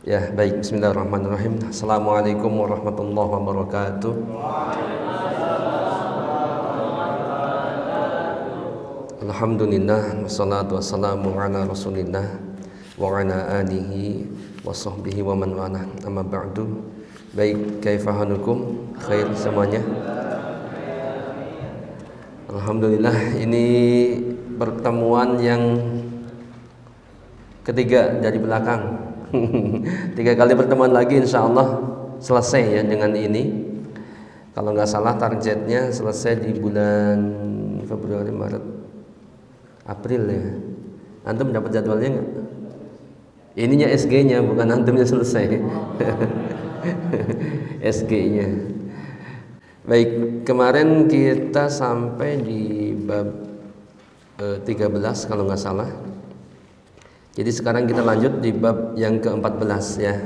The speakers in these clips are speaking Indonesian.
Ya, baik. Bismillahirrahmanirrahim. Assalamualaikum warahmatullahi wabarakatuh. Alhamdulillah, wassalatu wassalamu ala rasulillah wa ala alihi wa sahbihi wa man wala. Amma ba'du. Baik, kaifahanukum? Khair semuanya? Alhamdulillah, ini pertemuan yang ketiga dari belakang. 3 kali pertemuan lagi insya Allah selesai ya dengan ini. Kalau nggak salah targetnya selesai di bulan Februari, Maret, April ya. Antum dapat jadwalnya nggak? Ininya SG-nya bukan antumnya selesai. SG-nya. Baik, kemarin kita sampai di bab 13 kalau nggak salah. Jadi sekarang kita lanjut di bab yang ke-14 ya,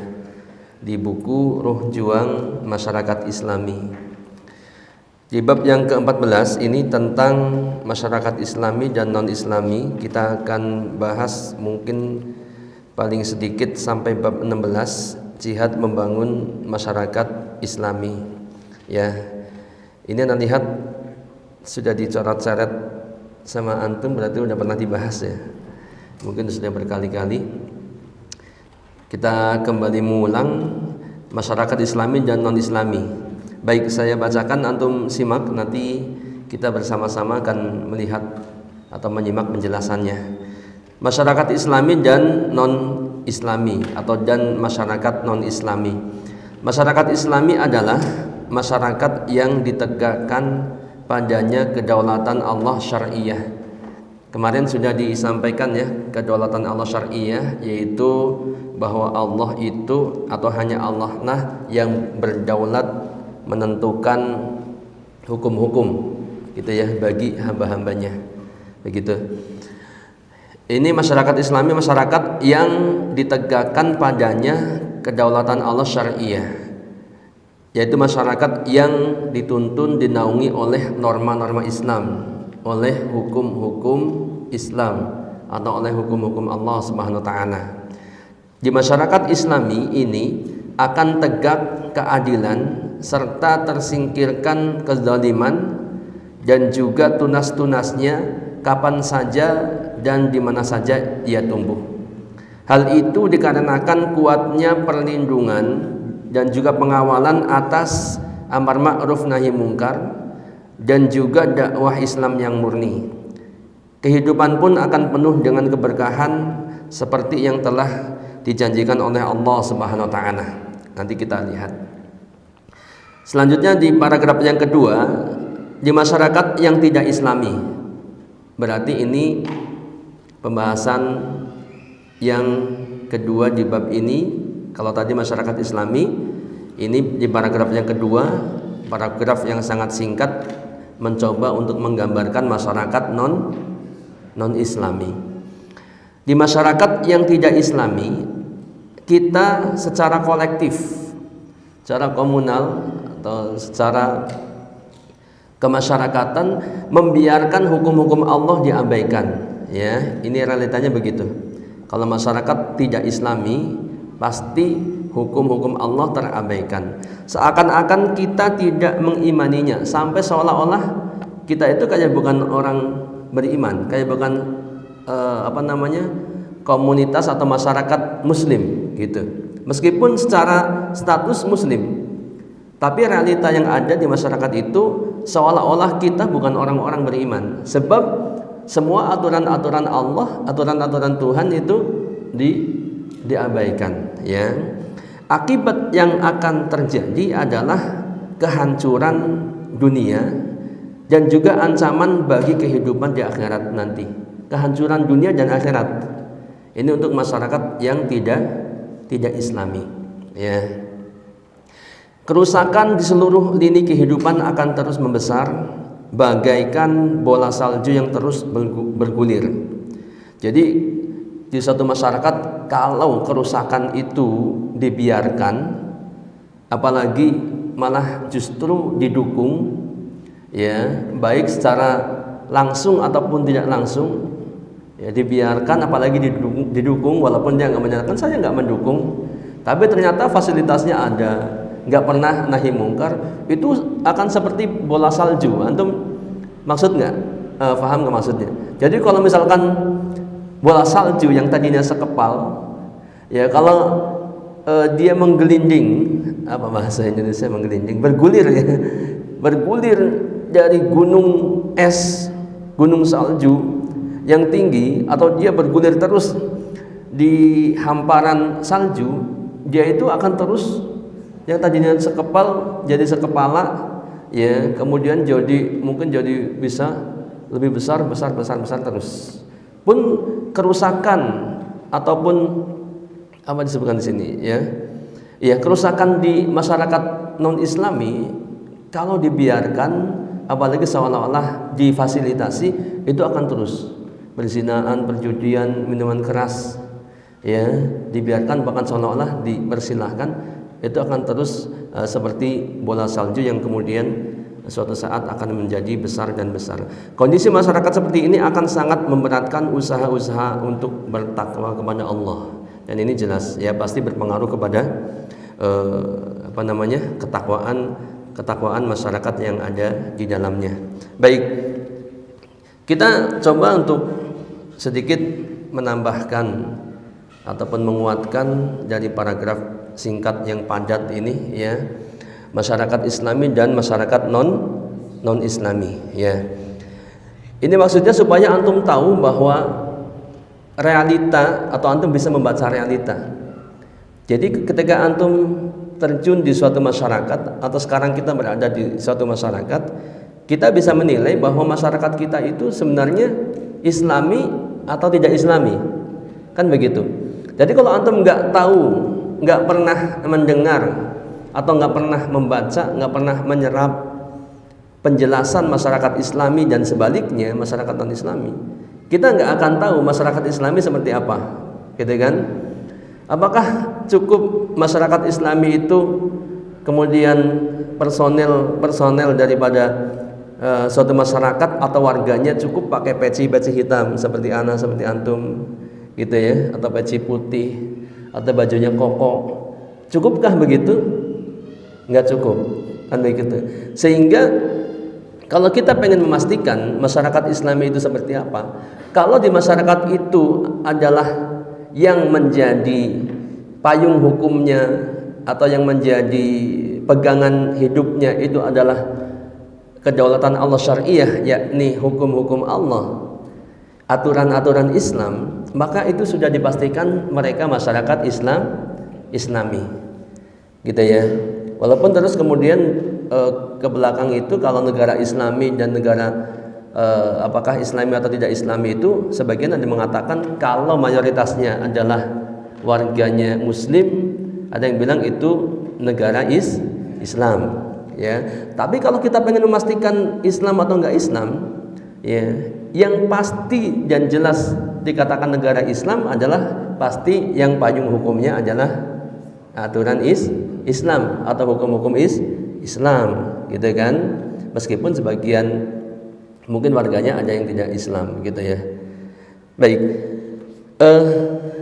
di buku Ruh Juang Masyarakat Islami. Di bab yang ke-14 ini tentang masyarakat Islami dan non-Islami. Kita akan bahas mungkin paling sedikit sampai bab 16, jihad membangun masyarakat Islami. Ya, ini Anda lihat sudah dicoret-coret sama antum, berarti sudah pernah dibahas ya. Mungkin sudah berkali-kali. Kita kembali mengulang masyarakat Islami dan non-Islami. Baik, saya bacakan, antum simak, nanti kita bersama-sama akan melihat atau menyimak penjelasannya. Masyarakat Islami dan non-Islami atau dan masyarakat non-Islami. Masyarakat Islami adalah masyarakat yang ditegakkan padanya kedaulatan Allah syar'iyah. Kemarin sudah disampaikan ya, kedaulatan Allah syar'iyah, yaitu bahwa Allah itu atau hanya Allah lah yang berdaulat menentukan hukum-hukum gitu ya bagi hamba-hambanya. Begitu. Ini masyarakat Islami, masyarakat yang ditegakkan padanya kedaulatan Allah syar'iyah, yaitu masyarakat yang dituntun dinaungi oleh norma-norma Islam, oleh hukum-hukum Islam atau oleh hukum-hukum Allah Subhanahu wa taala. Di masyarakat Islami ini akan tegak keadilan serta tersingkirkan kezaliman dan juga tunas-tunasnya kapan saja dan di mana saja ia tumbuh. Hal itu dikarenakan kuatnya perlindungan dan juga pengawalan atas amar ma'ruf nahi mungkar dan juga dakwah Islam yang murni. Kehidupan pun akan penuh dengan keberkahan seperti yang telah dijanjikan oleh Allah Subhanahu wa taala. Nanti kita lihat. Selanjutnya di paragraf yang kedua, di masyarakat yang tidak Islami. Berarti ini pembahasan yang kedua di bab ini. Kalau tadi masyarakat Islami, ini di paragraf yang kedua, paragraf yang sangat singkat, mencoba untuk menggambarkan masyarakat non-Islami. Di masyarakat yang tidak Islami, kita secara kolektif, secara komunal atau secara kemasyarakatan membiarkan hukum-hukum Allah diabaikan. Ya, ini realitanya begitu. Kalau masyarakat tidak Islami, pasti hukum-hukum Allah terabaikan. Seakan-akan kita tidak mengimaninya, sampai seolah-olah kita itu kayak bukan orang beriman, kayak bukan komunitas atau masyarakat Muslim gitu. Meskipun secara status Muslim, tapi realita yang ada di masyarakat itu seolah-olah kita bukan orang-orang beriman. Sebab semua aturan-aturan Allah, aturan-aturan Tuhan itu diabaikan. Ya. Akibat yang akan terjadi adalah kehancuran dunia dan juga ancaman bagi kehidupan di akhirat nanti. Kehancuran dunia dan akhirat. Ini untuk masyarakat yang tidak Islami. Ya. Kerusakan di seluruh lini kehidupan akan terus membesar bagaikan bola salju yang terus bergulir. Jadi di suatu masyarakat kalau kerusakan itu dibiarkan, apalagi malah justru didukung, ya baik secara langsung ataupun tidak langsung, ya dibiarkan apalagi didukung walaupun dia nggak menyatakan saya nggak mendukung, tapi ternyata fasilitasnya ada, nggak pernah nahi mungkar, itu akan seperti bola salju. Antum maksud nggak? Paham nggak maksudnya? Jadi kalau misalkan bola salju yang tadinya sekepal, ya kalau dia menggelinding, apa bahasa Indonesia menggelinding, bergulir ya, bergulir dari gunung es, gunung salju yang tinggi, atau dia bergulir terus di hamparan salju, dia itu akan terus yang tadinya sekepal jadi sekepala, ya, kemudian jadi mungkin jadi bisa lebih besar terus. Pun kerusakan ataupun apa disebutkan di sini, ya, ya, kerusakan di masyarakat non Islami kalau dibiarkan, apalagi seolah-olah difasilitasi, itu akan terus perzinaan, perjudian, minuman keras, ya, dibiarkan bahkan seolah-olah dipersilahkan, itu akan terus seperti bola salju yang kemudian suatu saat akan menjadi besar dan besar. Kondisi masyarakat seperti ini akan sangat memberatkan usaha-usaha untuk bertakwa kepada Allah, dan ini jelas ya pasti berpengaruh kepada ketakwaan masyarakat yang ada di dalamnya. Baik, kita coba untuk sedikit menambahkan ataupun menguatkan dari paragraf singkat yang padat ini, ya, masyarakat Islami dan masyarakat non Islami, ya. Ini maksudnya supaya antum tahu bahwa realita, atau antum bisa membaca realita. Jadi ketika antum terjun di suatu masyarakat, atau sekarang kita berada di suatu masyarakat, kita bisa menilai bahwa masyarakat kita itu sebenarnya Islami atau tidak Islami, kan begitu. Jadi kalau antum nggak tahu, nggak pernah mendengar, atau nggak pernah membaca, nggak pernah menyerap penjelasan masyarakat Islami dan sebaliknya masyarakat non Islami, kita nggak akan tahu masyarakat Islami seperti apa, gitu kan? Apakah cukup masyarakat Islami itu kemudian personel daripada suatu masyarakat atau warganya cukup pakai peci hitam seperti ana, seperti antum, gitu ya, atau peci putih, atau bajunya koko, cukupkah begitu? Nggak cukup, kan begitu. Sehingga kalau kita pengen memastikan masyarakat Islami itu seperti apa, kalau di masyarakat itu adalah yang menjadi payung hukumnya atau yang menjadi pegangan hidupnya itu adalah kedaulatan Allah syariah, yakni hukum-hukum Allah, aturan-aturan Islam, maka itu sudah dipastikan mereka masyarakat Islami, gitu ya. Walaupun terus kemudian ke belakang itu kalau negara Islami dan negara apakah Islami atau tidak Islami itu sebagian ada yang mengatakan kalau mayoritasnya adalah warganya Muslim, ada yang bilang itu negara Islam, ya. Tapi kalau kita pengen memastikan Islam atau enggak Islam, ya, yang pasti dan jelas dikatakan negara Islam adalah pasti yang payung hukumnya adalah aturan Islam atau hukum-hukum Islam, gitu kan. Meskipun sebagian mungkin warganya ada yang tidak Islam, gitu ya. Baik,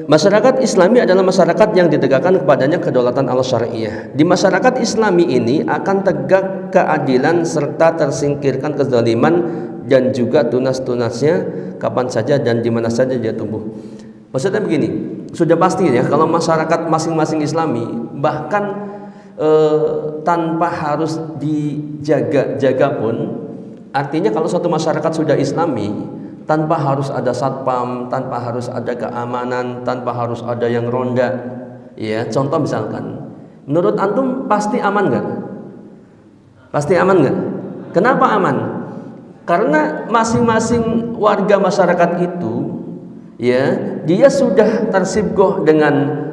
masyarakat Islami adalah masyarakat yang ditegakkan kepadanya kedaulatan Allah syariah. Di masyarakat Islami ini akan tegak keadilan serta tersingkirkan kezaliman dan juga tunas-tunasnya kapan saja dan di mana saja dia tumbuh. Maksudnya begini, sudah pasti ya kalau masyarakat masing-masing Islami bahkan tanpa harus dijaga pun, artinya kalau suatu masyarakat sudah Islami, tanpa harus ada satpam, tanpa harus ada keamanan, tanpa harus ada yang ronda, ya. Contoh misalkan, menurut antum pasti aman nggak? Pasti aman nggak? Kenapa aman? Karena masing-masing warga masyarakat itu, ya, dia sudah tersibgoh dengan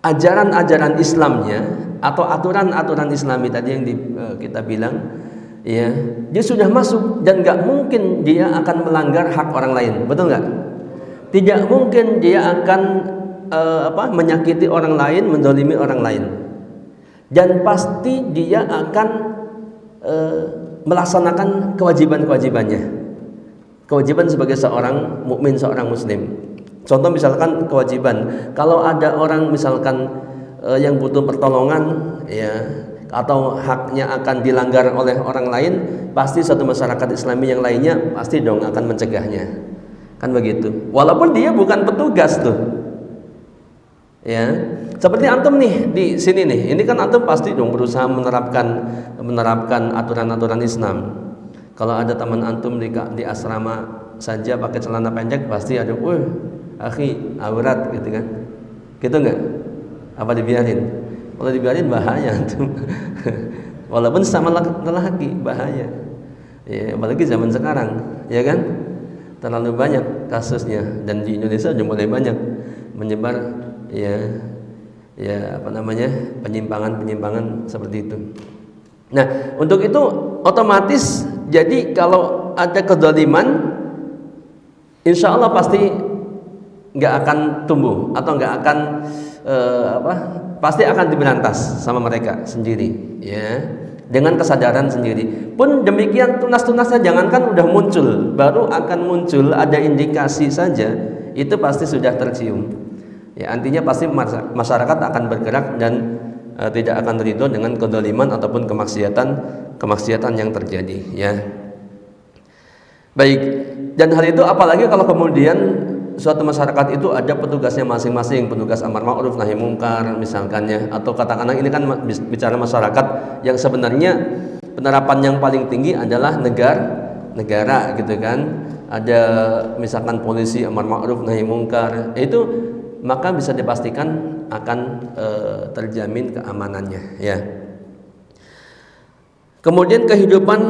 ajaran-ajaran Islamnya atau aturan-aturan Islami tadi yang kita bilang, ya, dia sudah masuk dan nggak mungkin dia akan melanggar hak orang lain, betul nggak? Tidak mungkin dia akan menyakiti orang lain, menzalimi orang lain, dan pasti dia akan melaksanakan kewajiban-kewajibannya, kewajiban sebagai seorang mukmin, seorang muslim. Contoh misalkan kewajiban, kalau ada orang misalkan yang butuh pertolongan, ya, atau haknya akan dilanggar oleh orang lain, pasti satu masyarakat Islami yang lainnya pasti dong akan mencegahnya, kan begitu. Walaupun dia bukan petugas tuh, ya. Seperti antum nih di sini nih, ini kan antum pasti dong berusaha menerapkan aturan-aturan Islam. Kalau ada teman antum di asrama saja pakai celana pendek, pasti ada, akhi, aurat gitu kan. Gitu enggak? Apa dibiarin? Kalau dibiarin bahaya tuh. Walaupun sama lelaki bahaya. Ya, apalagi zaman sekarang, ya kan? Terlalu banyak kasusnya, dan di Indonesia sudah mulai banyak menyebar penyimpangan seperti itu. Nah, untuk itu otomatis jadi kalau ada kezaliman, insya Allah pasti nggak akan tumbuh atau nggak akan pasti akan diberantas sama mereka sendiri, ya, dengan kesadaran sendiri. Pun demikian tunas-tunasnya jangankan udah muncul, baru akan muncul ada indikasi saja, itu pasti sudah tercium. Ya, artinya pasti masyarakat akan bergerak dan tidak akan ridho dengan kezaliman ataupun kemaksiatan yang terjadi, ya. Baik, dan hal itu apalagi kalau kemudian suatu masyarakat itu ada petugasnya masing-masing, petugas amar ma'ruf nahi mungkar misalkan, ya, atau katakanlah ini kan bicara masyarakat yang sebenarnya penerapan yang paling tinggi adalah negara gitu kan. Ada misalkan polisi amar ma'ruf nahi mungkar, itu maka bisa dipastikan akan terjamin keamanannya, ya. Kemudian kehidupan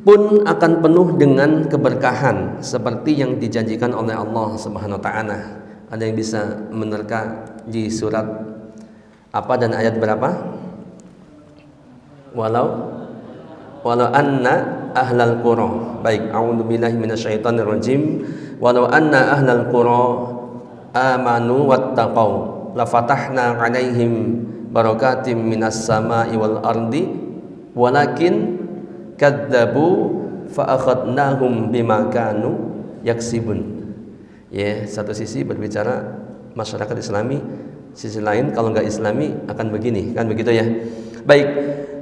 pun akan penuh dengan keberkahan seperti yang dijanjikan oleh Allah Subhanahu wa taala. Ada yang bisa menerka di surat apa dan ayat berapa? Walau anna ahlal qura. Baik, a'udzubillahi minasyaitonir rajim. Walau anna ahlal qura amanu wattaqau lafatahna 'alaihim barakatim minas sama'i wal ardi walakin kadzabu fa akhadnahum bima kanu yaksibun. Ya, satu sisi berbicara masyarakat Islami, sisi lain kalau enggak Islami akan begini, kan begitu ya. Baik,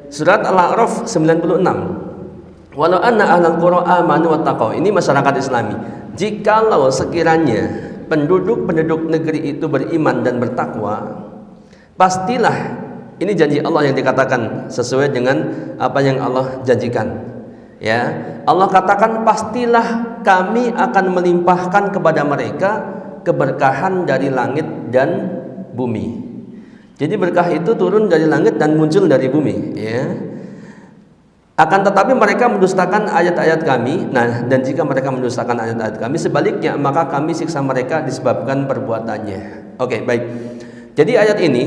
surat Al-A'raf 96. Walau anna ahlal qura amanu wattaqau. Ini masyarakat Islami. Jikalau sekiranya penduduk negeri itu beriman dan bertakwa, pastilah, ini janji Allah yang dikatakan sesuai dengan apa yang Allah janjikan. Ya, Allah katakan pastilah kami akan melimpahkan kepada mereka keberkahan dari langit dan bumi. Jadi berkah itu turun dari langit dan muncul dari bumi, ya. Akan tetapi mereka mendustakan ayat-ayat kami. Nah, dan jika mereka mendustakan ayat-ayat kami, sebaliknya maka kami siksa mereka disebabkan perbuatannya. Oke, baik. Jadi ayat ini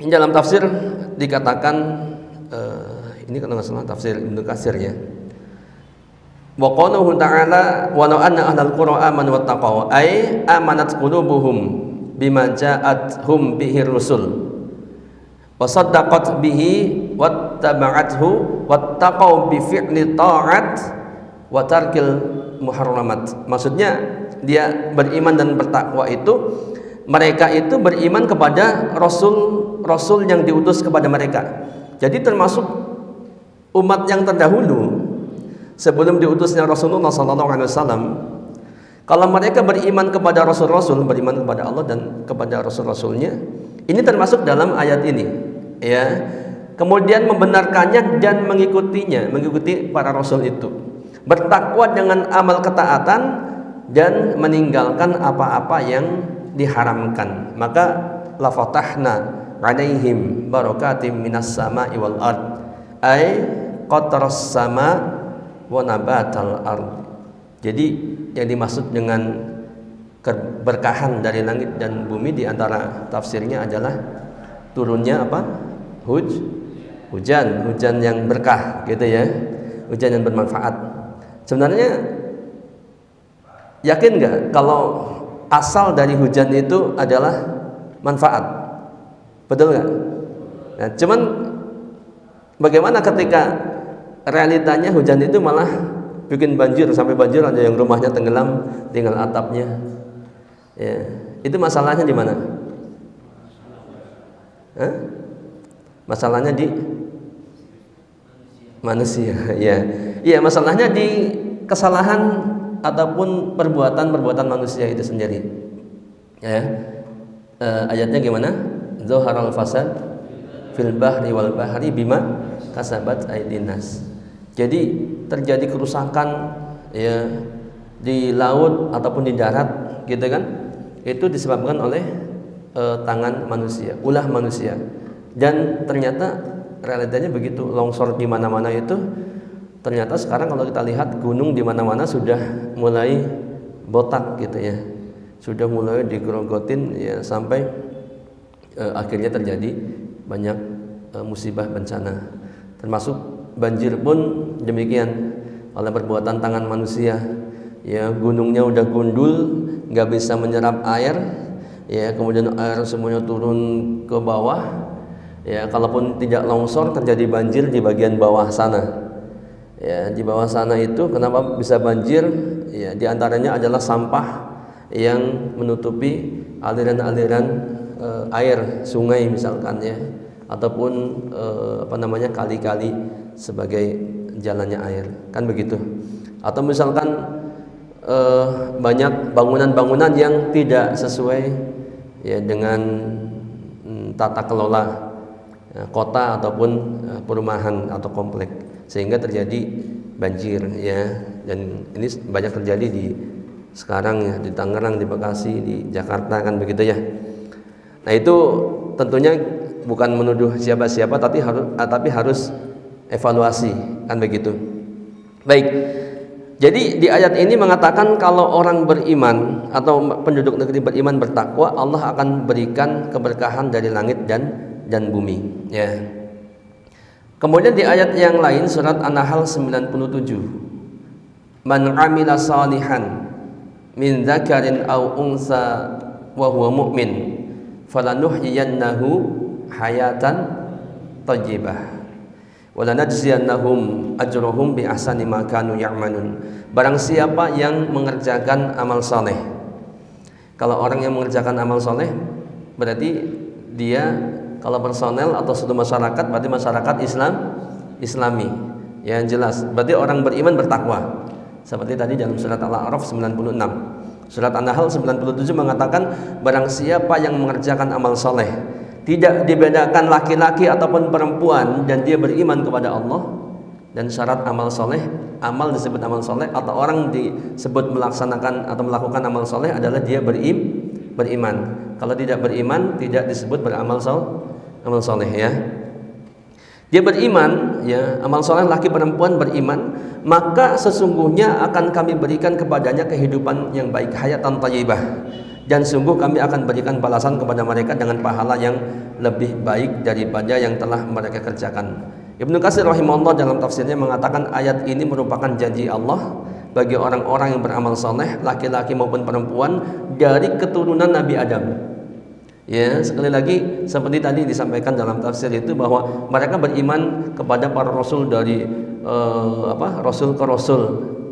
dalam tafsir dikatakan, ini kalau nggak salah tafsir Ibnu Katsir, ya. Wa qauluhu ta'ala walau anna ahlal qura amanu wattaqau ay amanat qulubuhum bima ja'athum bihi rusul wa saddaqat bihi wattaba'athu wattaqau bi fi'li ta'at wa tarkil muharramat. Maksudnya dia beriman dan bertakwa itu, mereka itu beriman kepada rasul yang diutus kepada mereka. Jadi termasuk umat yang terdahulu sebelum diutusnya Rasulullah SAW. Kalau mereka beriman kepada rasul-rasul, beriman kepada Allah dan kepada rasul-rasulnya, ini termasuk dalam ayat ini, ya. Kemudian membenarkannya dan mengikuti para rasul itu, bertakwa dengan amal ketaatan dan meninggalkan apa-apa yang diharamkan, maka la fatahna 'alaihim barakatim minas sama'i wal ard ay qataras sama wa nabatal ard. Jadi yang dimaksud dengan keberkahan dari langit dan bumi di antara tafsirnya adalah turunnya apa? Hujan yang berkah gitu, ya. Hujan yang bermanfaat. Sebenarnya yakin nggak kalau asal dari hujan itu adalah manfaat? Betul nggak? Nah, cuman bagaimana ketika realitanya hujan itu malah bikin banjir, sampai banjir ada yang rumahnya tenggelam tinggal atapnya. Ya, itu masalahnya di mana? Hah? Masalahnya di manusia. Ya, iya, masalahnya di kesalahan ataupun perbuatan manusia itu sendiri. Ya, ayatnya gimana? Zaharal fasad fil bahri wal bahri bima kasabat aydin nas. Jadi terjadi kerusakan ya di laut ataupun di darat, gitu kan? Itu disebabkan oleh tangan manusia, ulah manusia. Dan ternyata realitanya begitu, longsor di mana-mana itu ternyata sekarang kalau kita lihat gunung di mana-mana sudah mulai botak gitu ya. Sudah mulai digerogotin ya sampai akhirnya terjadi banyak musibah bencana. Termasuk banjir pun demikian oleh perbuatan tangan manusia. Ya, gunungnya udah gundul, nggak bisa menyerap air, ya kemudian air semuanya turun ke bawah. Ya, kalaupun tidak longsor terjadi banjir di bagian bawah sana. Ya, di bawah sana itu kenapa bisa banjir? Ya, di antaranya adalah sampah yang menutupi aliran-aliran air sungai misalkan ya, ataupun kali-kali sebagai jalannya air, kan begitu. Atau misalkan banyak bangunan-bangunan yang tidak sesuai ya dengan tata kelola kota ataupun perumahan atau komplek, sehingga terjadi banjir ya. Dan ini banyak terjadi di sekarang ya, di Tangerang, di Bekasi, di Jakarta, kan begitu ya. Nah, itu tentunya bukan menuduh siapa-siapa, tapi harus evaluasi, kan begitu. Baik. Jadi di ayat ini mengatakan kalau orang beriman atau penduduk negeri beriman bertakwa, Allah akan berikan keberkahan dari langit dan bumi ya. Kemudian di ayat yang lain surat An-Nahl 97, man amila salihan min dzakarin aw unsa wa huwa mu'min falanuhyiyannahu hayatan thayyibah wa lanajziyannahum ajrahum bi ahsani ma kanu ya'malun. Barang siapa yang mengerjakan amal saleh. Kalau orang yang mengerjakan amal saleh berarti dia, kalau personel atau suatu masyarakat berarti masyarakat Islami. Ya, jelas. Berarti orang beriman bertakwa. Seperti tadi dalam surat Al-A'raf 96. Surat An-Nahl 97 mengatakan barang siapa yang mengerjakan amal soleh, tidak dibedakan laki-laki ataupun perempuan, dan dia beriman kepada Allah. Dan syarat amal soleh, amal disebut amal soleh atau orang disebut melaksanakan atau melakukan amal soleh adalah dia beriman. Kalau tidak beriman tidak disebut beramal soleh ya. Dia beriman ya, amal soleh laki perempuan beriman, maka sesungguhnya akan kami berikan kepadanya kehidupan yang baik, hayatan thayyibah, dan sungguh kami akan berikan balasan kepada mereka dengan pahala yang lebih baik daripada yang telah mereka kerjakan. Ibnu Katsir rahimahullah dalam tafsirnya mengatakan ayat ini merupakan janji Allah bagi orang-orang yang beramal soleh, laki-laki maupun perempuan dari keturunan Nabi Adam. Ya, sekali lagi seperti tadi disampaikan dalam tafsir itu bahwa mereka beriman kepada para rasul dari rasul ke rasul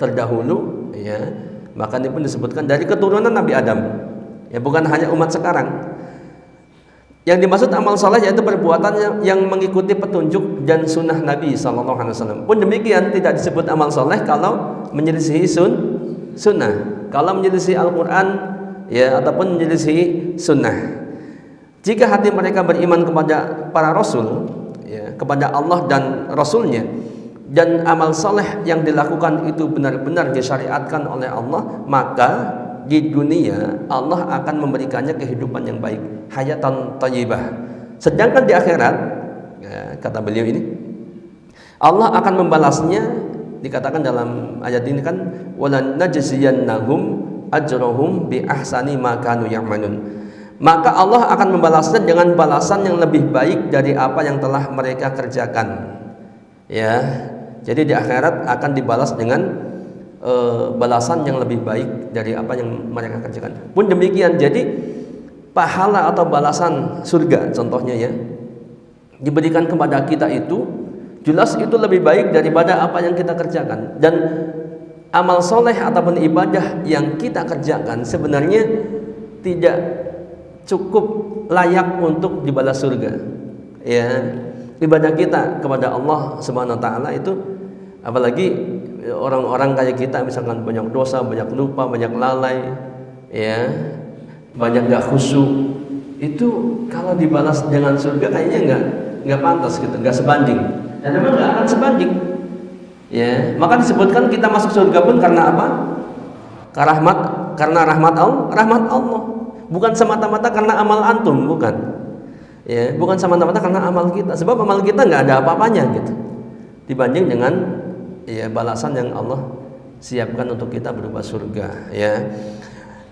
terdahulu ya. Maka ini pun disebutkan dari keturunan Nabi Adam. Ya, bukan hanya umat sekarang. Yang dimaksud amal saleh yaitu perbuatan yang mengikuti petunjuk dan sunnah Nabi SAW. Pun demikian tidak disebut amal saleh kalau menyelisihi sunnah, kalau menyelisihi Al-Quran ya, ataupun menyelisihi sunnah. Jika hati mereka beriman kepada para rasul ya, kepada Allah dan Rasulnya, dan amal saleh yang dilakukan itu benar-benar disyariatkan oleh Allah, maka di dunia Allah akan memberikannya kehidupan yang baik, hayatan thayyibah. Sedangkan di akhirat ya, kata beliau ini Allah akan membalasnya, dikatakan dalam ayat ini kan walan najziyannahum ajrahum bi ahsani ma kanu ya'malun. Maka Allah akan membalasnya dengan balasan yang lebih baik dari apa yang telah mereka kerjakan. Ya, jadi di akhirat akan dibalas dengan balasan yang lebih baik dari apa yang mereka kerjakan. Pun demikian, jadi pahala atau balasan surga contohnya ya, diberikan kepada kita itu jelas itu lebih baik daripada apa yang kita kerjakan. Dan amal soleh ataupun ibadah yang kita kerjakan sebenarnya tidak cukup layak untuk dibalas surga. Ya, ibadah kita kepada Allah Subhanahu wa taala itu, apalagi orang-orang kayak kita misalkan banyak dosa, banyak lupa, banyak lalai, ya, banyak gak khusyuk, itu kalau dibalas dengan surga kayaknya nggak pantas gitu, nggak sebanding, dan memang nggak akan sebanding. Ya, maka disebutkan kita masuk surga pun karena apa? Karena rahmat Allah, bukan semata-mata karena amal antum, bukan. Ya, bukan semata-mata karena amal kita, sebab amal kita nggak ada apa-apanya gitu, dibanding dengan ya balasan yang Allah siapkan untuk kita berupa surga. Ya.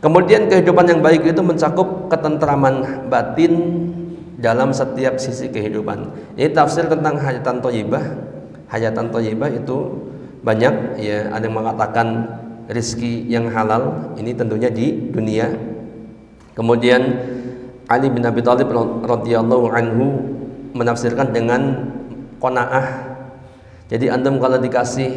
Kemudian kehidupan yang baik itu mencakup ketentraman batin dalam setiap sisi kehidupan. Ini tafsir tentang hayatan thayyibah. Hayatan thayyibah itu banyak, ya, ada yang mengatakan rizki yang halal, ini tentunya di dunia. Kemudian Ali bin Abi Thalib radhiyallahu anhu menafsirkan dengan qanaah. Jadi antum kalau dikasih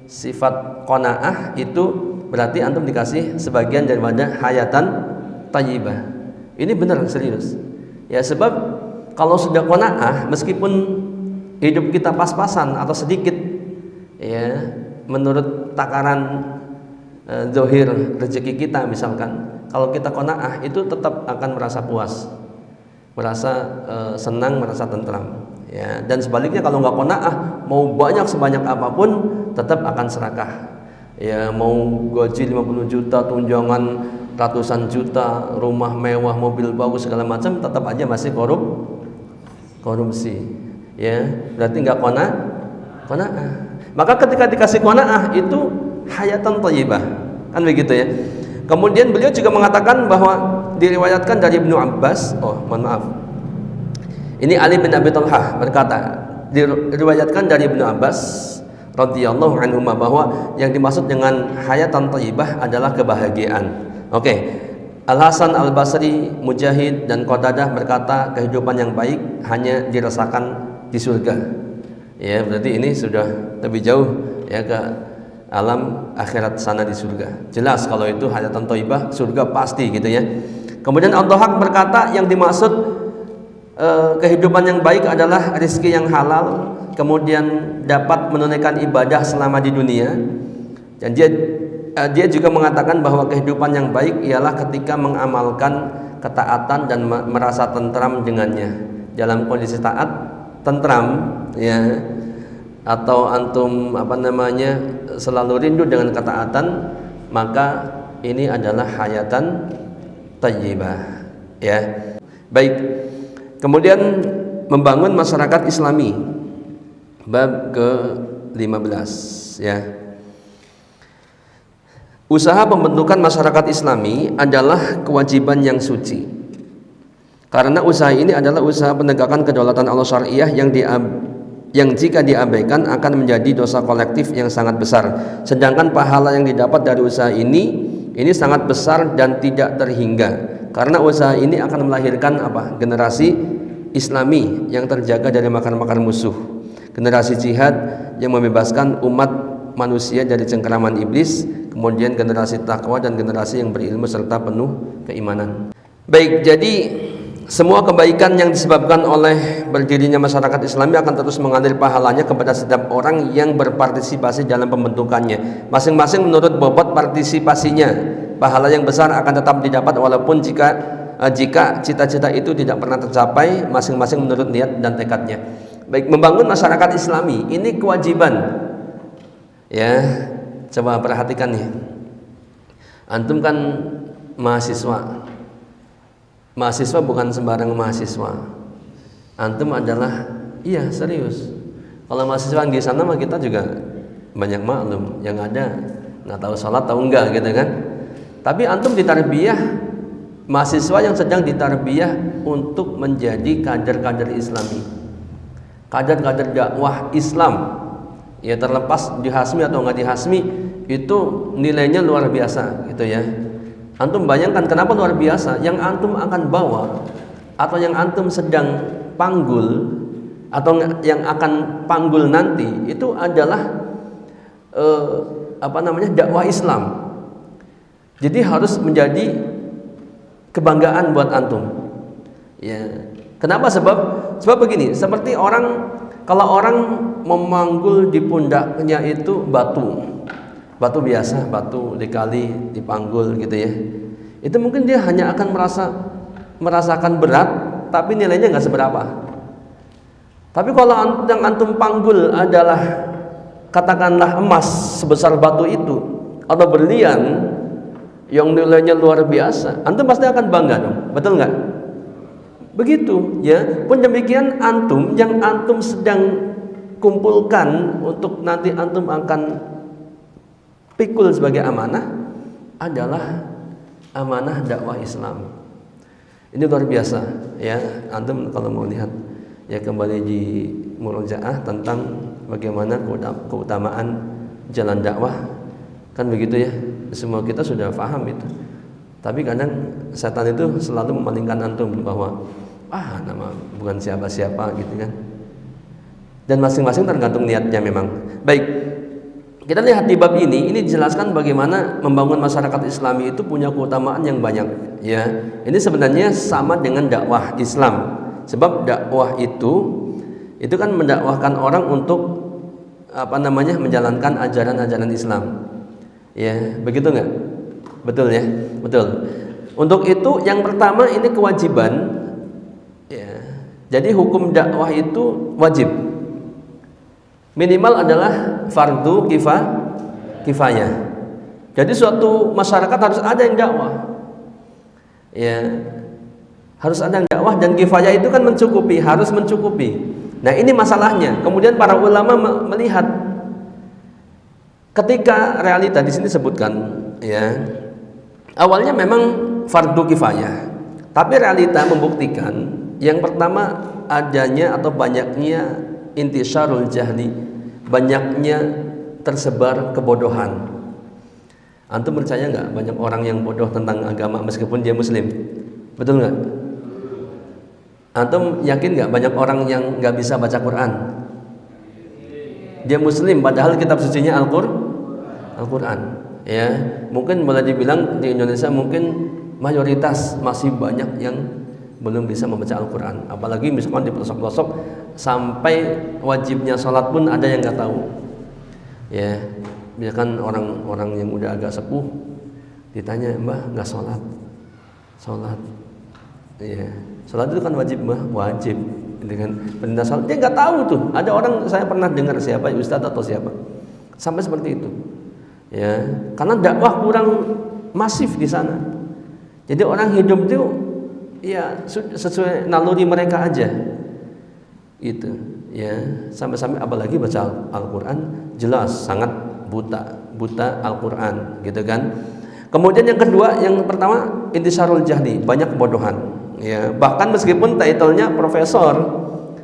sifat qanaah itu berarti antum dikasih sebagian daripada hayatan thayyibah. Ini benar, serius. Ya, sebab kalau sudah qanaah, meskipun hidup kita pas-pasan atau sedikit, ya, menurut takaran zahir rezeki kita misalkan, kalau kita qanaah itu tetap akan merasa puas, merasa senang, merasa tentram. Ya, dan sebaliknya kalau nggak qanaah, mau banyak sebanyak apapun tetap akan serakah. Ya, mau gaji 50 juta, tunjangan ratusan juta, rumah mewah, mobil bagus segala macam, tetap aja masih korupsi. Ya, berarti nggak qanaah. Maka ketika dikasih qanaah itu hayatan thayyibah, kan begitu ya. Kemudian beliau juga mengatakan bahwa diriwayatkan dari Ibnu Abbas, ini Ali bin Abi Thalhah berkata, diriwayatkan dari Ibnu Abbas radhiyallahu anhu bahwa yang dimaksud dengan hayatan thayyibah adalah kebahagiaan. Oke. Al-Hasan Al-Basri, Mujahid dan Qatadah berkata kehidupan yang baik hanya dirasakan di surga. Ya, berarti ini sudah lebih jauh ya ke alam akhirat sana di surga. Jelas kalau itu hayatan thayyibah, surga pasti gitu ya. Kemudian Ad-Dhahhak berkata yang dimaksud kehidupan yang baik adalah rezeki yang halal, kemudian dapat menunaikan ibadah selama di dunia. Dan dia juga mengatakan bahwa kehidupan yang baik ialah ketika mengamalkan ketaatan dan merasa tentram dengannya. Dalam kondisi taat, tentram, ya, atau antum selalu rindu dengan ketaatan, maka ini adalah hayatan thayyibah. Ya, baik. Kemudian membangun masyarakat Islami, bab ke-15, ya. Usaha pembentukan masyarakat Islami adalah kewajiban yang suci. Karena usaha ini adalah usaha penegakan kedaulatan Allah syariah yang jika diabaikan akan menjadi dosa kolektif yang sangat besar. Sedangkan pahala yang didapat dari usaha ini sangat besar dan tidak terhingga. Karena usaha ini akan melahirkan generasi Islami yang terjaga dari makar-makar musuh, generasi jihad yang membebaskan umat manusia dari cengkeraman iblis, kemudian generasi takwa dan generasi yang berilmu serta penuh keimanan. Baik, jadi semua kebaikan yang disebabkan oleh berdirinya masyarakat Islami akan terus mengalir pahalanya kepada setiap orang yang berpartisipasi dalam pembentukannya. Masing-masing menurut bobot partisipasinya, pahala yang besar akan tetap didapat walaupun jika cita-cita itu tidak pernah tercapai, masing-masing menurut niat dan tekadnya. Baik, membangun masyarakat Islami ini kewajiban. Ya, coba perhatikan nih. Antum kan mahasiswa. Mahasiswa bukan sembarang mahasiswa. Antum adalah, iya serius. Kalau mahasiswa di sana mah kita juga banyak maklum, yang ada nggak tahu sholat tahu enggak gitu kan. Tapi antum ditarbiyah, mahasiswa yang sedang ditarbiyah untuk menjadi kader-kader Islami, kader-kader dakwah Islam. Ya, terlepas dihasmi atau nggak dihasmi, itu nilainya luar biasa gitu ya. Antum bayangkan kenapa luar biasa? Yang antum akan bawa atau yang antum sedang panggul atau yang akan panggul nanti itu adalah dakwah Islam. Jadi harus menjadi kebanggaan buat antum. Ya. Kenapa? Sebab begini, seperti kalau orang memanggul di pundaknya itu batu biasa, batu dikali dipanggul gitu ya. Itu mungkin dia hanya akan merasakan berat, tapi nilainya nggak seberapa. Tapi kalau yang antum panggul adalah katakanlah emas sebesar batu itu atau berlian yang nilainya luar biasa, antum pasti akan bangga dong, betul nggak? Begitu ya. Pun demikian antum yang antum sedang kumpulkan untuk nanti antum akan pikul sebagai amanah adalah amanah dakwah Islam. Ini luar biasa ya. Antum kalau mau lihat ya kembali di murojaah tentang bagaimana keutamaan jalan dakwah, kan begitu ya. Semua kita sudah paham itu. Tapi kadang setan itu selalu memalingkan antum bahwa nama bukan siapa-siapa gitu kan. Dan masing-masing tergantung niatnya memang. Baik, kita lihat di bab ini dijelaskan bagaimana membangun masyarakat Islami itu punya keutamaan yang banyak ya. Ini sebenarnya sama dengan dakwah Islam. Sebab dakwah itu kan mendakwahkan orang untuk menjalankan ajaran-ajaran Islam. Ya, begitu enggak? Betul ya? Betul. Untuk itu yang pertama ini kewajiban ya. Jadi hukum dakwah itu wajib. Minimal adalah fardu kifayah. Jadi suatu masyarakat harus ada yang dakwah. Ya. Harus ada yang dakwah, dan kifayah itu kan mencukupi, harus mencukupi. Nah, ini masalahnya. Kemudian para ulama melihat ketika realita di sini sebutkan ya. Awalnya memang fardu kifayah. Tapi realita membuktikan yang pertama adanya atau banyaknya intisyarul jahli, banyaknya tersebar kebodohan. Antum percaya nggak banyak orang yang bodoh tentang agama meskipun dia muslim? Betul nggak? Antum yakin nggak banyak orang yang nggak bisa baca Quran? Dia muslim padahal kitab sucinya Al-Quran. Ya, mungkin boleh dibilang di Indonesia mungkin mayoritas masih banyak yang belum bisa membaca Al-Quran. Apalagi misalkan di pelosok-pelosok sampai wajibnya sholat pun ada yang nggak tahu. Ya, misalkan orang-orang yang udah agak sepuh ditanya, "Mbah, nggak sholat?" Sholat. Ya, sholat itu kan wajib, Mbah, wajib. Dengan perintah sholat dia nggak tahu tuh. Ada orang saya pernah dengar siapa, ustadz atau siapa, sampai seperti itu. Ya, karena dakwah kurang masif di sana. Jadi orang hidup itu ya sesuai naluri mereka aja. Itu ya, sampai-sampai apalagi baca Al-Quran jelas sangat buta Al-Quran gitu kan. Kemudian yang kedua, yang pertama intisarul jahli, banyak kebodohan ya. Bahkan meskipun title-nya profesor,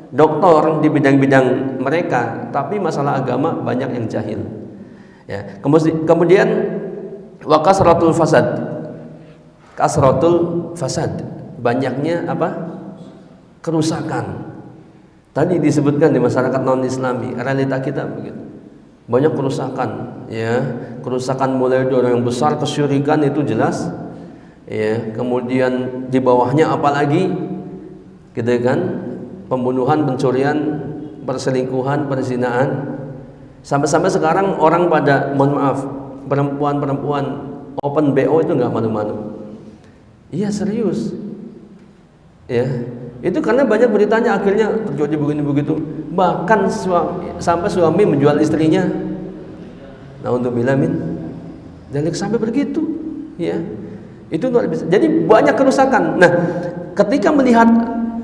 doktor di bidang-bidang mereka, tapi masalah agama banyak yang jahil. Ya, kemudian wa kasratul fasad, banyaknya kerusakan. Tadi disebutkan di masyarakat non-Islami, realita kita begitu. Banyak kerusakan, ya. Kerusakan mulai dari orang yang besar, kesyirikan itu jelas. Ya, kemudian di bawahnya apalagi gitu kan? Pembunuhan, pencurian, perselingkuhan, perzinaan. Sampai-sampai sekarang orang pada, mohon maaf, perempuan open BO itu nggak malu-malu. Iya, serius. Ya, itu karena banyak beritanya akhirnya terjadi begini begitu. Bahkan sampai suami menjual istrinya. Nah, untuk bilamin, dan sampai begitu, ya. Itu luar biasa. Jadi banyak kerusakan. Nah, ketika melihat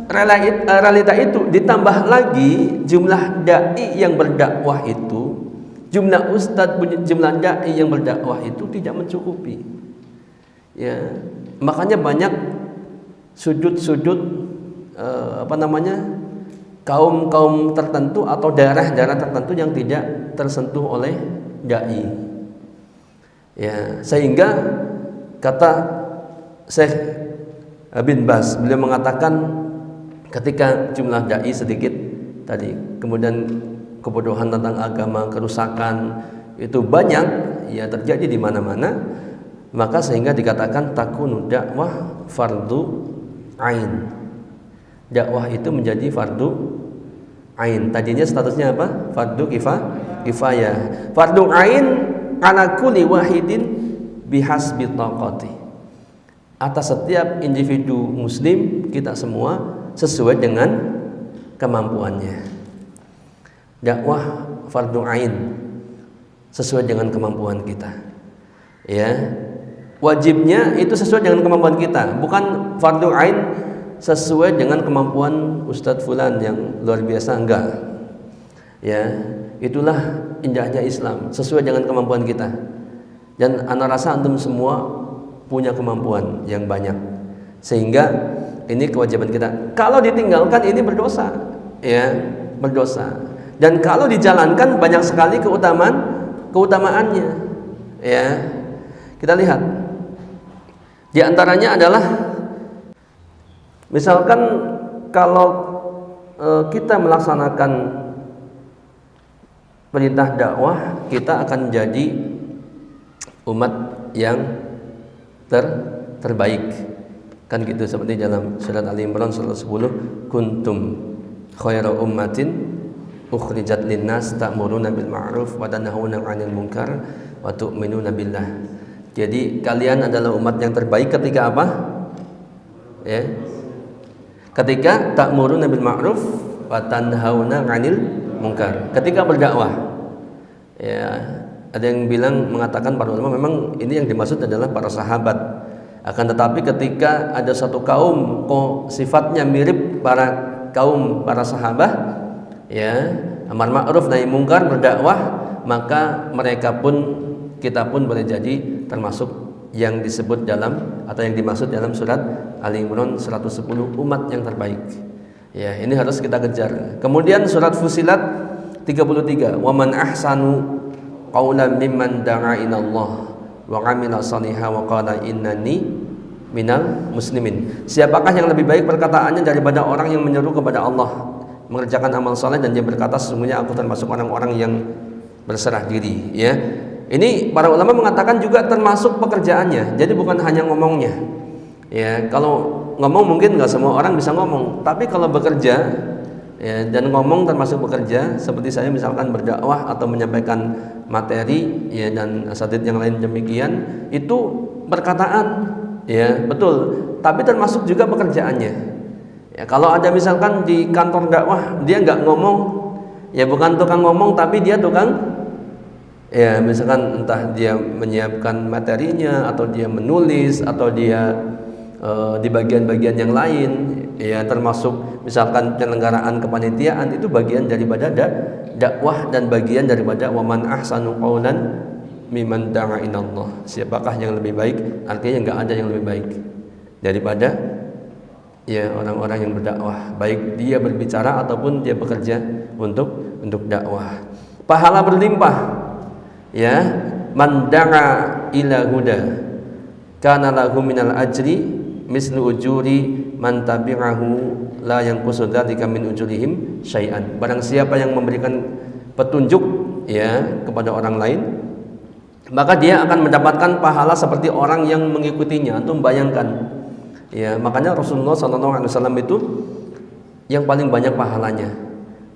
realita itu, ditambah lagi jumlah dai yang berdakwah itu, jumlah ustadz, jumlah dai yang berdakwah itu tidak mencukupi. Ya, makanya banyak sudut-sudut kaum tertentu atau daerah-daerah tertentu yang tidak tersentuh oleh dai. Ya, sehingga kata Syekh bin Baz, beliau mengatakan ketika jumlah dai sedikit tadi, kemudian kebodohan tentang agama, kerusakan itu banyak, ya terjadi di mana-mana, maka sehingga dikatakan takunu dakwah fardu ain. Dakwah itu menjadi fardu ain. Tadinya statusnya apa? Fardu kifayah. Fardu ain ala kulli wahidin bihasbi taqati. Atas setiap individu muslim, kita semua sesuai dengan kemampuannya. Dakwah fardu ain sesuai dengan kemampuan kita. Ya. Wajibnya itu sesuai dengan kemampuan kita, bukan fardu ain sesuai dengan kemampuan Ustadz Fulan yang luar biasa, enggak. Ya, itulah indahnya Islam, sesuai dengan kemampuan kita. Dan ana rasa antum semua punya kemampuan yang banyak, sehingga ini kewajiban kita. Kalau ditinggalkan ini berdosa, ya, berdosa. Dan kalau dijalankan banyak sekali keutamaannya. Ya, kita lihat. Di antaranya adalah misalkan kalau kita melaksanakan perintah dakwah, kita akan jadi umat yang terbaik. Kan gitu, seperti dalam surat Ali Imran surah 10, kuntum khairu ummatin ukhrijat linnas ta'muruna bil ma'ruf wa tanhauna 'anil munkar wa tu'minuna billah. Jadi kalian adalah umat yang terbaik ketika apa? Ya. Ketika ta'muruna bil ma'ruf wa tanhauna 'anil munkar. Ketika berdakwah. Ya, ada yang mengatakan para ulama memang ini yang dimaksud adalah para sahabat. Akan tetapi ketika ada satu kaum kok sifatnya mirip para sahabat, ya, amar ma'ruf nahi mungkar, berdakwah, maka kita pun boleh jadi termasuk yang disebut dalam atau yang dimaksud dalam surat Ali Imran 110, umat yang terbaik. Ya, ini harus kita kejar. Kemudian surat Fusilat 33, wa man ahsanu qaulan mimman da'a ila Allah wa 'amila shalihan wa qala innani minal muslimin. Siapakah yang lebih baik perkataannya daripada orang yang menyeru kepada Allah, mengerjakan amal saleh, dan dia berkata sesungguhnya aku termasuk orang-orang yang berserah diri. Ya, ini para ulama mengatakan juga termasuk pekerjaannya. Jadi bukan hanya ngomongnya. Ya, kalau ngomong mungkin nggak semua orang bisa ngomong, tapi kalau bekerja, ya, dan ngomong termasuk bekerja. Seperti saya misalkan berdakwah atau menyampaikan materi, ya, dan asatidz yang lain demikian, itu perkataan, ya, betul, tapi termasuk juga pekerjaannya. Ya, kalau ada misalkan di kantor dakwah dia nggak ngomong, ya bukan tukang ngomong tapi dia tukang, ya, misalkan entah dia menyiapkan materinya atau dia menulis atau dia di bagian-bagian yang lain, ya, termasuk misalkan penyelenggaraan kepanitiaan, itu bagian daripada dakwah dan bagian daripada waman ahsanu qaulan mimman da'a ila Allah. Siapakah yang lebih baik? Artinya enggak ada yang lebih baik daripada, ya, orang-orang yang berdakwah, baik dia berbicara ataupun dia bekerja untuk dakwah. Pahala berlimpah, ya, man da'a ila huda kana lahu minal ajri mislu ujuri man tabi'ahu la yanqusu dzalika min ujurihim syai'an. Barang siapa yang memberikan petunjuk, ya, kepada orang lain, maka dia akan mendapatkan pahala seperti orang yang mengikutinya. Antum bayangkan, ya, makanya Rasulullah SAW itu yang paling banyak pahalanya.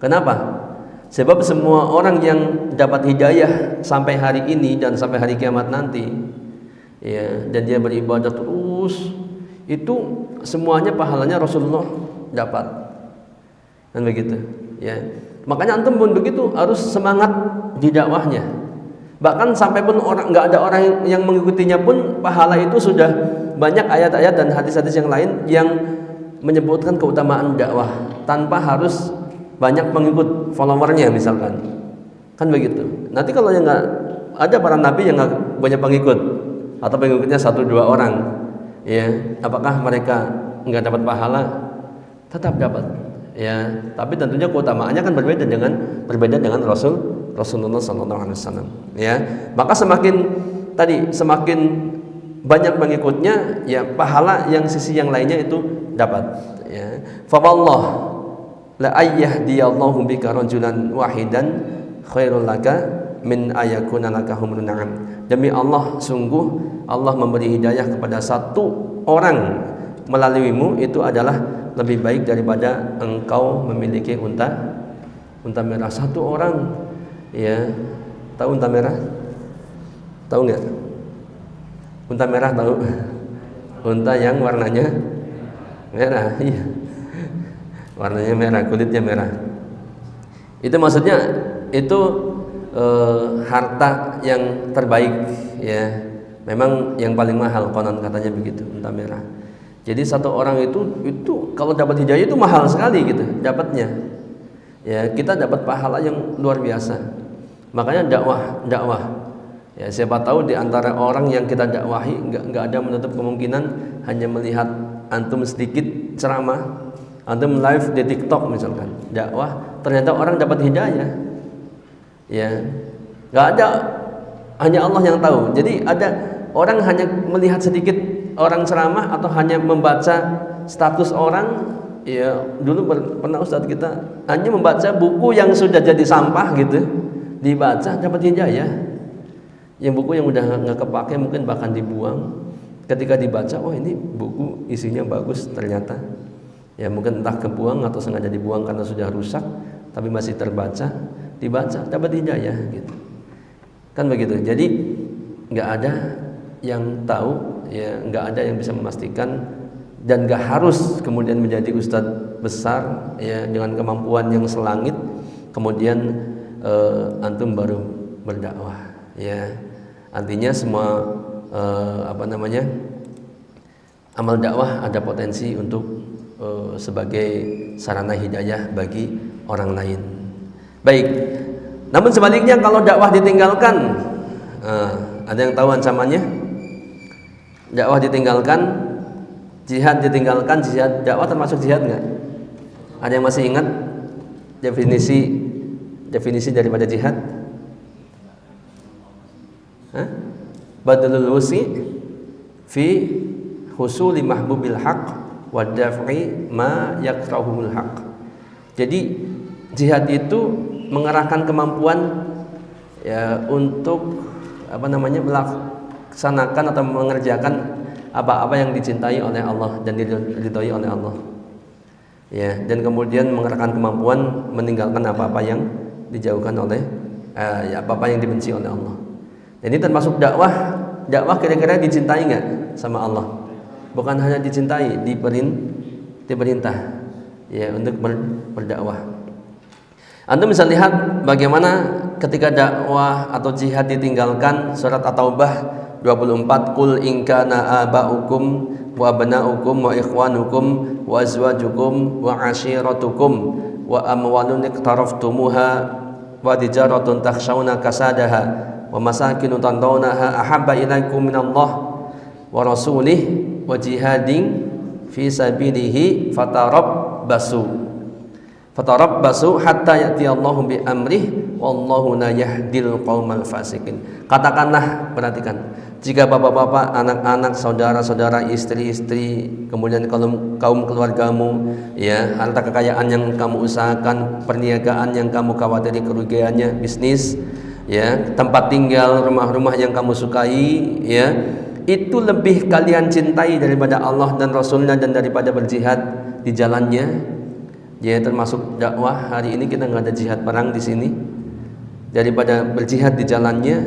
Kenapa? Sebab semua orang yang dapat hidayah sampai hari ini dan sampai hari kiamat nanti, ya, dan dia beribadah terus, itu semuanya pahalanya Rasulullah dapat. Dan begitu, ya. Makanya antum pun begitu, harus semangat di dakwahnya. Bahkan sampai pun nggak ada orang yang mengikutinya pun, pahala itu sudah banyak ayat-ayat dan hadis-hadis yang lain yang menyebutkan keutamaan dakwah tanpa harus banyak pengikut followernya misalkan. Kan begitu. Nanti kalau yang nggak ada para nabi yang nggak banyak pengikut atau pengikutnya 1-2 orang, ya, apakah mereka nggak dapat pahala? Tetap dapat, ya. Tapi tentunya keutamaannya kan berbeda dengan Rasulullah SAW. Ya, maka semakin banyak pengikutnya, ya, pahala yang sisi yang lainnya itu dapat. Ya, fa wallah la ayyahdiyallahu bika rajulan wahidan khairul laka min ayakuna laka humrun na'am. Demi Allah, sungguh Allah memberi hidayah kepada satu orang melaluimu itu adalah lebih baik daripada engkau memiliki unta merah. Satu orang, ya, tahu unta merah? Tahu nggak? Unta merah tahu? Unta yang warnanya merah, iya. Warnanya merah, kulitnya merah. Itu maksudnya itu harta yang terbaik, ya. Memang yang paling mahal konon katanya begitu, unta merah. Jadi satu orang itu kalau dapat hidayah itu mahal sekali gitu dapatnya. Ya, kita dapat pahala yang luar biasa. Makanya dakwah. Ya, siapa tahu di antara orang yang kita dakwahi enggak ada menutup kemungkinan hanya melihat antum sedikit ceramah, antum live di TikTok misalkan, dakwah, ternyata orang dapat hidayah. Ya. Enggak ada, hanya Allah yang tahu. Jadi ada orang hanya melihat sedikit orang ceramah atau hanya membaca status orang. Ya, dulu pernah ustadz kita hanya membaca buku yang sudah jadi sampah gitu, dibaca dapat hidayah. Yang buku yang udah nggak kepake mungkin bahkan dibuang, ketika dibaca, oh ini buku isinya bagus ternyata. Ya mungkin entah kebuang atau sengaja dibuang karena sudah rusak, tapi masih terbaca, dibaca dapat hidayah gitu. Kan begitu. Jadi nggak ada yang tahu, ya nggak ada yang bisa memastikan. Dan gak harus kemudian menjadi ustadz besar, ya, dengan kemampuan yang selangit kemudian antum baru berdakwah, ya. Artinya semua amal dakwah ada potensi untuk sebagai sarana hidayah bagi orang lain. Baik. Namun sebaliknya kalau dakwah ditinggalkan, ada yang tahu ancamannya? Dakwah ditinggalkan, jihad ditinggalkan, jihad dakwah termasuk jihad nggak? Ada yang masih ingat definisi daripada jihad? Badlul wusi fi husuli mahbubil haq wa daf'i ma yakrahul haq. Jadi jihad itu mengerahkan kemampuan, ya, untuk melaksanakan atau mengerjakan apa-apa yang dicintai oleh Allah dan diridhoi oleh Allah, ya, dan kemudian mengerahkan kemampuan meninggalkan apa-apa yang dijauhkan oleh apa-apa yang dibenci oleh Allah. Jadi termasuk dakwah kira-kira dicintai nggak sama Allah? Bukan hanya dicintai, diperintah, ya, untuk berdakwah. Antum bisa lihat bagaimana ketika dakwah atau jihad ditinggalkan, surat At-Taubah 24, qul in kana aba'ukum wa abna'ukum wa ikhwanukum wa azwajukum wa ashiratukum wa amwalun iqtaraftumuha wa tijaratun takhshawna kasadaha wa masakinu tardawnaha ahabba ilaikum minallah wa rasulih wa jihadin fi sabilihi fatarabbasu hatta ya'tiyallahu bi amrih wallahu la yahdil qaumal fasikin. Katakanlah, perhatikan, jika bapak-bapak, anak-anak, saudara-saudara, istri-istri, kemudian kaum keluargamu, ya, harta kekayaan yang kamu usahakan, perniagaan yang kamu khawatiri kerugiannya, bisnis, ya, tempat tinggal, rumah-rumah yang kamu sukai, ya, itu lebih kalian cintai daripada Allah dan Rasulnya dan daripada berjihad di jalannya. Ya, termasuk dakwah. Hari ini kita nggak ada jihad perang di sini. Daripada berjihad di jalannya,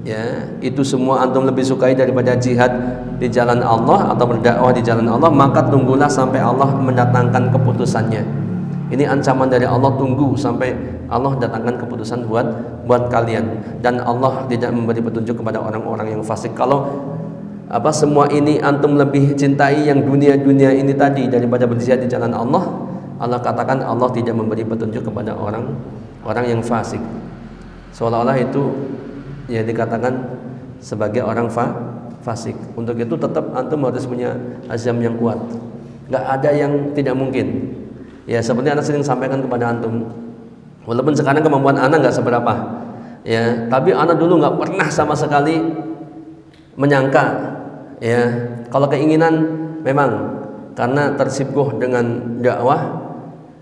ya, itu semua antum lebih sukai daripada jihad di jalan Allah atau berdakwah di jalan Allah, maka tunggulah sampai Allah mendatangkan keputusannya. Ini ancaman dari Allah, tunggu sampai Allah datangkan keputusan buat kalian. Dan Allah tidak memberi petunjuk kepada orang-orang yang fasik. Kalau semua ini antum lebih cintai yang dunia-dunia ini tadi daripada berjihad di jalan Allah, Allah katakan Allah tidak memberi petunjuk kepada orang yang fasik. Seolah-olah itu, ya, dikatakan sebagai orang fasik. Untuk itu tetap antum harus punya azam yang kuat. Gak ada yang tidak mungkin. Ya, seperti anak sering sampaikan kepada antum. Walaupun sekarang kemampuan anak gak seberapa, ya, tapi anak dulu gak pernah sama sekali menyangka, ya, kalau keinginan memang karena tersibuk dengan dakwah,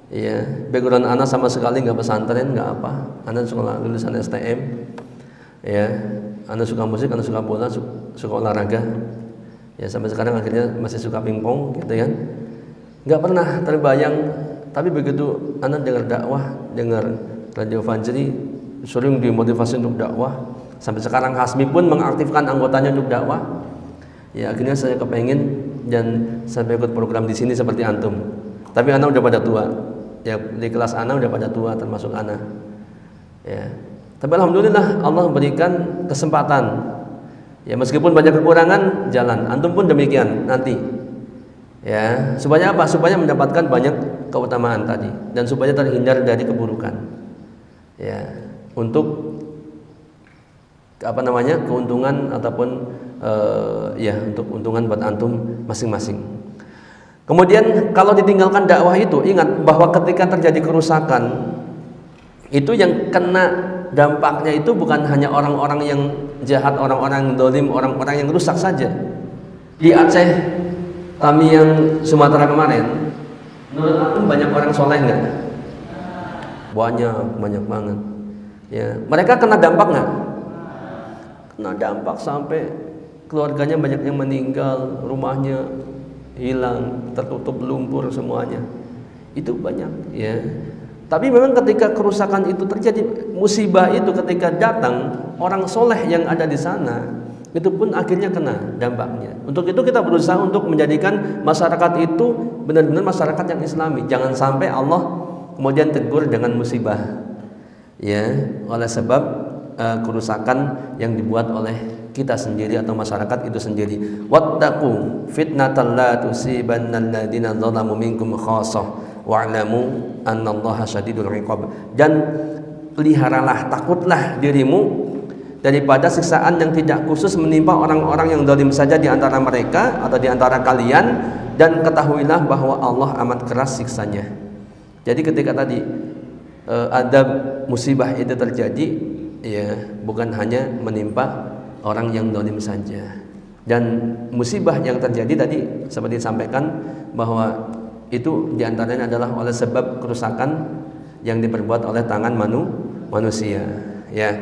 ya, background anak sama sekali nggak pesantren, nggak apa, anak sekolah lulusan STM, ya, anak suka musik, anak suka bola, suka olahraga, Ya sampai sekarang akhirnya masih suka pingpong gitu kan. Nggak pernah terbayang, tapi begitu anak dengar dakwah, dengar Radio Fajri, sering dimotivasi untuk dakwah. Sampai sekarang Hasmi pun mengaktifkan anggotanya untuk dakwah. Ya akhirnya saya kepengen dan sampai ikut program di sini seperti antum. Tapi anak udah pada tua. Ya di kelas anak udah pada tua termasuk anak. Ya. Tapi alhamdulillah Allah berikan kesempatan. Ya meskipun banyak kekurangan, jalan. Antum pun demikian nanti. Ya, supaya apa? Supaya mendapatkan banyak keutamaan tadi dan supaya terhindar dari keburukan. Ya, untuk keuntungan ataupun ya untuk keuntungan buat antum masing-masing. Kemudian kalau ditinggalkan dakwah itu, ingat bahwa ketika terjadi kerusakan itu yang kena dampaknya itu bukan hanya orang-orang yang jahat, orang-orang yang zalim, orang-orang yang rusak saja. Di Aceh, kami yang Sumatera kemarin, menurut aku banyak orang soleh nggak? Banyak banget. Ya, mereka kena dampak nggak? Kena dampak sampai keluarganya banyak yang meninggal, rumahnya hilang, tertutup lumpur semuanya. Itu banyak, ya. Tapi memang ketika kerusakan itu terjadi, musibah itu ketika datang, orang soleh yang ada di sana, itu pun akhirnya kena dampaknya. Untuk itu kita berusaha untuk menjadikan masyarakat itu benar-benar masyarakat yang Islami. Jangan sampai Allah kemudian tegur dengan musibah, ya, oleh sebab kerusakan yang dibuat oleh kita sendiri atau masyarakat itu sendiri. Wattaqu fitnatan la tusibannal ladzina zalamu minkum khassah wa'lamu annallaha syadidul 'iqab. Dan peliharalah, takutlah dirimu daripada siksaan yang tidak khusus menimpa orang-orang yang zalim saja di antara mereka atau di antara kalian, dan ketahuilah bahwa Allah amat keras siksanya. Jadi ketika tadi ada musibah itu terjadi, ya bukan hanya menimpa orang yang zalim saja. Dan musibah yang terjadi tadi seperti disampaikan bahwa itu diantaranya adalah oleh sebab kerusakan yang diperbuat oleh tangan manusia. Ya.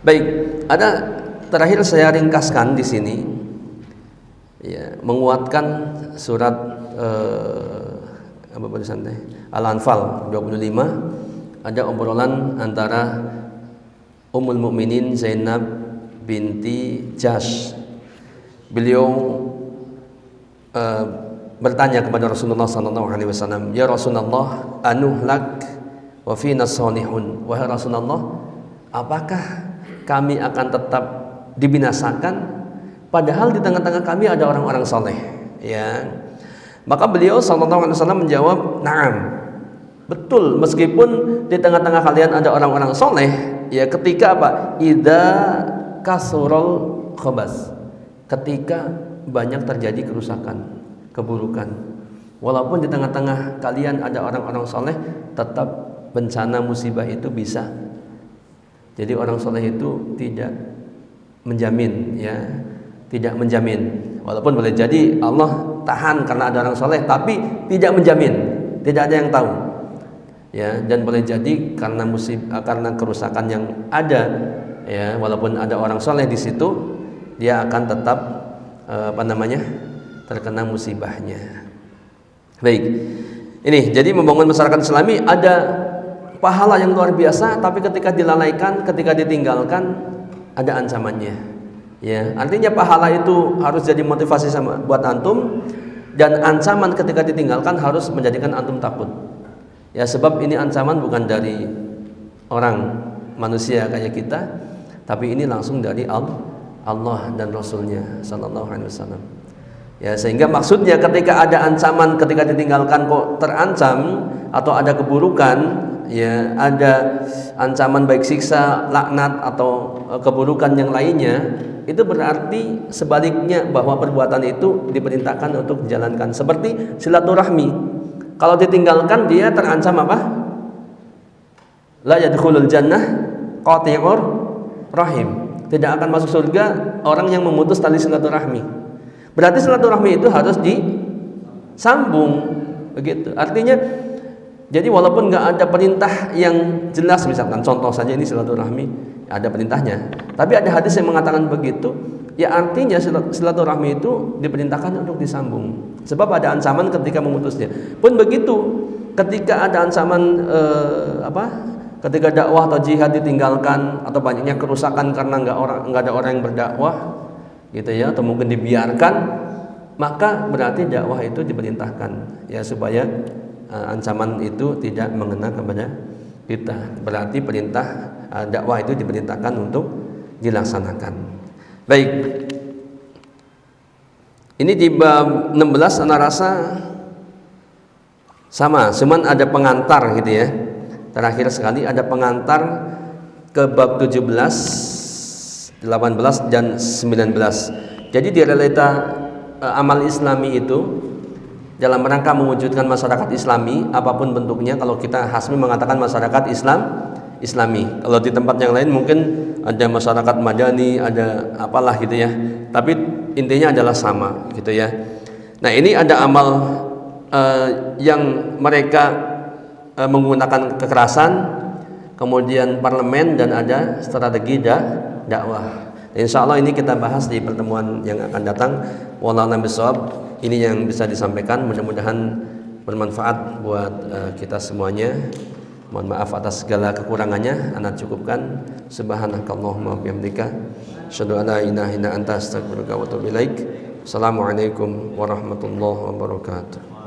Baik, ada terakhir saya ringkaskan di sini, ya, menguatkan surat Al-Anfal 25. Ada obrolan antara Ummul Mukminin Zainab binti Jahsh. Beliau bertanya kepada Rasulullah SAW, ya Rasulullah, anuhlak wa fina salihun. Wahai Rasulullah, apakah kami akan tetap dibinasakan padahal di tengah-tengah kami ada orang-orang soleh? Ya, maka beliau SAW menjawab, na'am, betul, meskipun di tengah-tengah kalian ada orang-orang soleh, ya, ketika apa? Idza kasurul khabas, ketika banyak terjadi kerusakan, keburukan. Walaupun di tengah-tengah kalian ada orang-orang soleh, tetap bencana musibah itu bisa. Jadi orang soleh itu tidak menjamin, ya, tidak menjamin. Walaupun boleh jadi Allah tahan karena ada orang soleh, tapi tidak menjamin, tidak ada yang tahu. Ya, dan boleh jadi karena musibah, karena kerusakan yang ada, ya, walaupun ada orang soleh di situ, dia akan tetap terkena musibahnya. Baik, ini jadi membangun masyarakat Islami ada pahala yang luar biasa, tapi ketika dilalaikan, ketika ditinggalkan, ada ancamannya. Ya, artinya pahala itu harus jadi motivasi buat antum, dan ancaman ketika ditinggalkan harus menjadikan antum takut. Ya, sebab ini ancaman bukan dari orang manusia kayak kita, tapi ini langsung dari Allah dan Rasulnya Sallallahu Alaihi Wasallam. Ya, sehingga maksudnya ketika ada ancaman, ketika ditinggalkan kok terancam atau ada keburukan, ya, ada ancaman baik siksa, laknat atau keburukan yang lainnya, itu berarti sebaliknya bahwa perbuatan itu diperintahkan untuk dijalankan. Seperti silaturahmi, kalau ditinggalkan dia terancam apa? La yadkhulul jannah qati'ur rahim, tidak akan masuk surga orang yang memutus tali silaturahmi. Berarti silaturahmi itu harus disambung, begitu. Artinya, jadi walaupun nggak ada perintah yang jelas, misalkan contoh saja ini silaturahmi, ada perintahnya. Tapi ada hadis yang mengatakan begitu, ya artinya silaturahmi itu diperintahkan untuk disambung. Sebab ada ancaman ketika memutusnya. Pun begitu, ketika ada ancaman ketika dakwah atau jihad ditinggalkan atau banyaknya kerusakan karena nggak ada orang yang berdakwah, gitu ya, atau mungkin dibiarkan, maka berarti dakwah itu diperintahkan, ya, supaya ancaman itu tidak mengena kepada kita. Berarti perintah dakwah itu diperintahkan untuk dilaksanakan. Baik. Ini di bab 16 ana rasa sama, cuman ada pengantar gitu ya. Terakhir sekali ada pengantar ke bab 17, 18 dan 19. Jadi di realita amal Islami itu dalam rangka mewujudkan masyarakat Islami apapun bentuknya. Kalau kita Hasmi mengatakan masyarakat Islami. Kalau di tempat yang lain mungkin ada masyarakat Madani, ada apalah gitu ya. Tapi intinya adalah sama gitu ya. Nah, ini ada amal yang mereka menggunakan kekerasan, kemudian parlemen, dan ada strategi dakwah. Insya Allah ini kita bahas di pertemuan yang akan datang. Wallahu a'lam bishawab. Ini yang bisa disampaikan, mudah-mudahan bermanfaat buat kita semuanya. Mohon maaf atas segala kekurangannya. Ana cukupkan. Subhanakallahumma wa bihamdika asyhadu an la ilaha illa anta astaghfiruka wa atubu ilaik. Assalamualaikum warahmatullahi wabarakatuh.